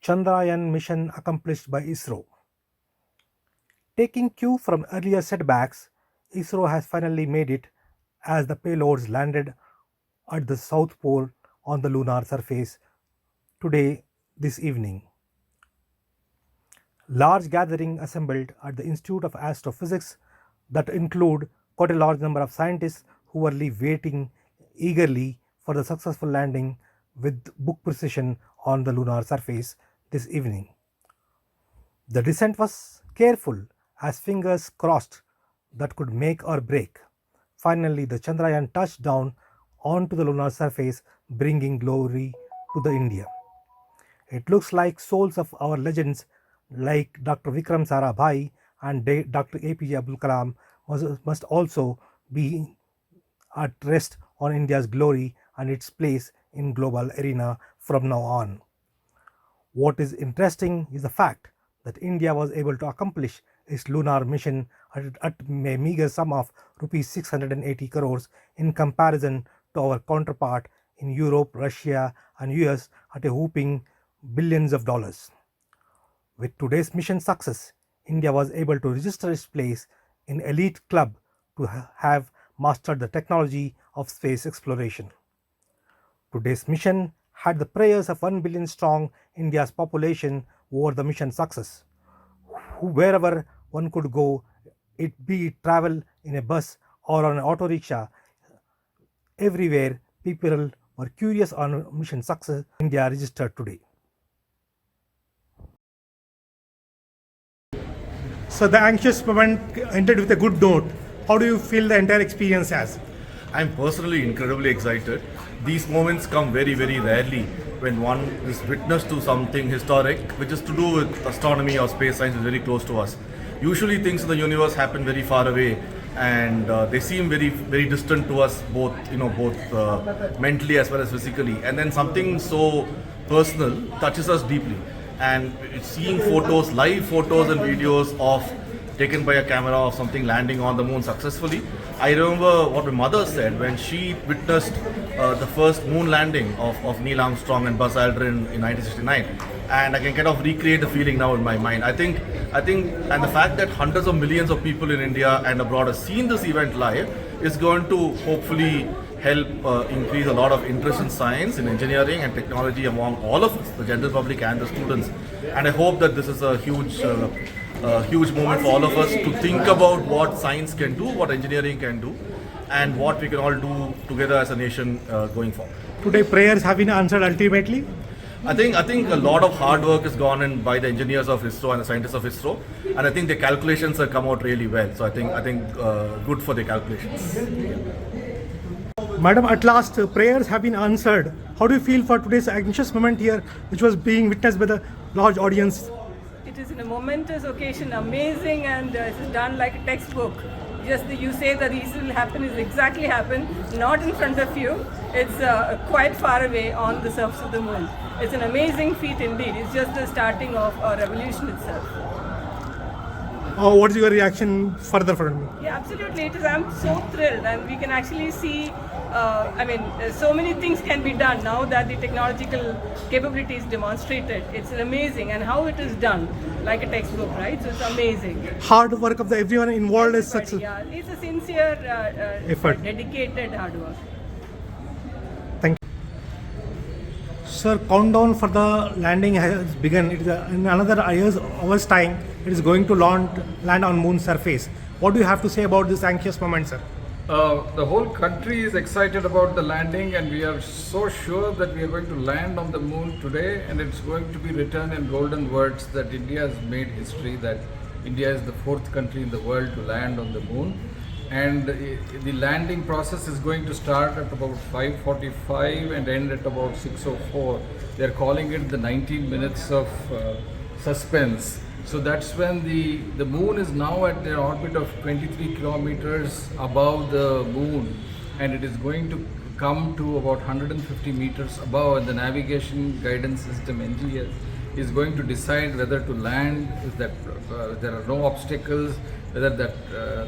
Chandrayaan mission accomplished by ISRO. Taking cue from earlier setbacks, ISRO has finally made it as the payloads landed at the South Pole on the lunar surface today this evening. Large gathering assembled at the Institute of Astrophysics that include quite a large number of scientists who were waiting eagerly for the successful landing with book precision on the lunar surface this evening. The descent was careful as fingers crossed that could make or break. Finally, the Chandrayaan touched down onto the lunar surface, bringing glory to the India. It looks like souls of our legends like Dr. Vikram Sarabhai and Dr. APJ Abdul Kalam must also be at rest on India's glory and its place in global arena from now on. What is interesting is the fact that India was able to accomplish its lunar mission at a meager sum of rupees 680 crores in comparison to our counterpart in Europe, Russia and US at a whopping billions of dollars. With today's mission success, India was able to register its place in elite club to have mastered the technology of space exploration. Today's mission had the prayers of 1 billion strong India's population over the mission success. Wherever one could go, it be it travel in a bus or on an auto rickshaw, everywhere people were curious on mission success India registered today. So the anxious moment ended with a good note. How do you feel the entire experience as? I'm personally incredibly excited. These moments come very, very rarely when one is witness to something historic, which is to do with astronomy or space science is very close to us. Usually things in the universe happen very far away and they seem very, very distant to us, both mentally as well as physically. And then something so personal touches us deeply. And seeing photos, live photos and videos of taken by a camera of something landing on the moon successfully. I remember what my mother said when she witnessed the first moon landing of Neil Armstrong and Buzz Aldrin in 1969, and I can kind of recreate the feeling now in my mind. I think, and the fact that hundreds of millions of people in India and abroad have seen this event live is going to hopefully help increase a lot of interest in science, in engineering and technology among all of us, the general public and the students. And I hope that this is a huge moment for all of us to think about what science can do, what engineering can do, and what we can all do together as a nation going forward. Today prayers have been answered ultimately? I think a lot of hard work has gone in by the engineers of ISRO and the scientists of ISRO, and I think the calculations have come out really well. So I think good for the calculations. Madam, at last prayers have been answered. How do you feel for today's anxious moment here, which was being witnessed by the large audience? It is a momentous occasion, amazing, and it is done like a textbook. Just you say that this will happen is exactly happened, not in front of you. It's quite far away on the surface of the moon. It's an amazing feat indeed. It's just the starting of a revolution itself. What is your reaction further from me? Yeah, absolutely. It is. I'm so thrilled, and we can actually see. So many things can be done now that the technological capability is demonstrated. It's amazing, and how it is done, like a textbook, right? So it's amazing. Hard work of everyone involved is success. Yeah, it's a sincere effort, dedicated hard work. Thank you. Sir, countdown for the landing has begun. It is in another hour's time. It is going to land on moon surface. What do you have to say about this anxious moment, sir? The whole country is excited about the landing, and we are so sure that we are going to land on the moon today, and it's going to be written in golden words that India has made history, that India is the fourth country in the world to land on the moon. And the landing process is going to start at about 5:45 and end at about 6:04. They're calling it the 19 minutes of suspense. So that's when the moon is now at an orbit of 23 kilometers above the moon, and it is going to come to about 150 meters above, and the navigation guidance system NGS is going to decide whether to land, if that there are no obstacles, whether that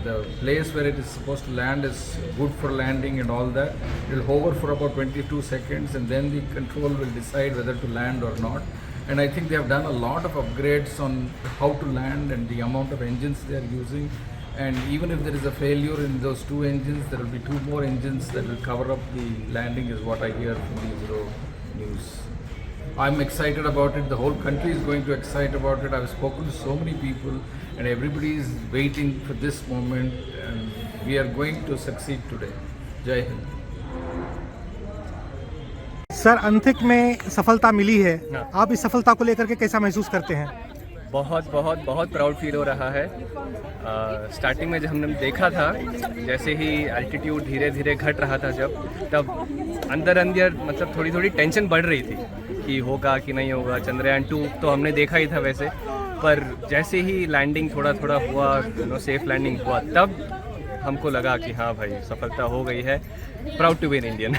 the place where it is supposed to land is good for landing and all that. It will hover for about 22 seconds, and then the control will decide whether to land or not. And I think they have done a lot of upgrades on how to land and the amount of engines they are using. And even if there is a failure in those two engines, there will be two more engines that will cover up the landing, is what I hear from the ISRO news. I'm excited about it. The whole country is going to excite about it. I've spoken to so many people, and everybody is waiting for this moment, and we are going to succeed today. Jai Hind. Sir, अंतरिक्ष में सफलता मिली है, आप इस सफलता को लेकर के कैसा महसूस करते हैं? बहुत बहुत बहुत प्राउड फील हो रहा है। स्टार्टिंग में जब हमने देखा था, जैसे ही एल्टीट्यूड धीरे धीरे घट रहा था तब अंदर अंदर मतलब थोड़ी थोड़ी टेंशन बढ़ रही थी कि होगा कि नहीं होगा। चंद्रयान 2 तो हमने देखा ही था वैसे, पर जैसे ही लैंडिंग थोड़ा थोड़ा हुआ, सेफ लैंडिंग हुआ, तब हमको लगा कि हाँ भाई सफलता हो गई है। Proud to be an Indian.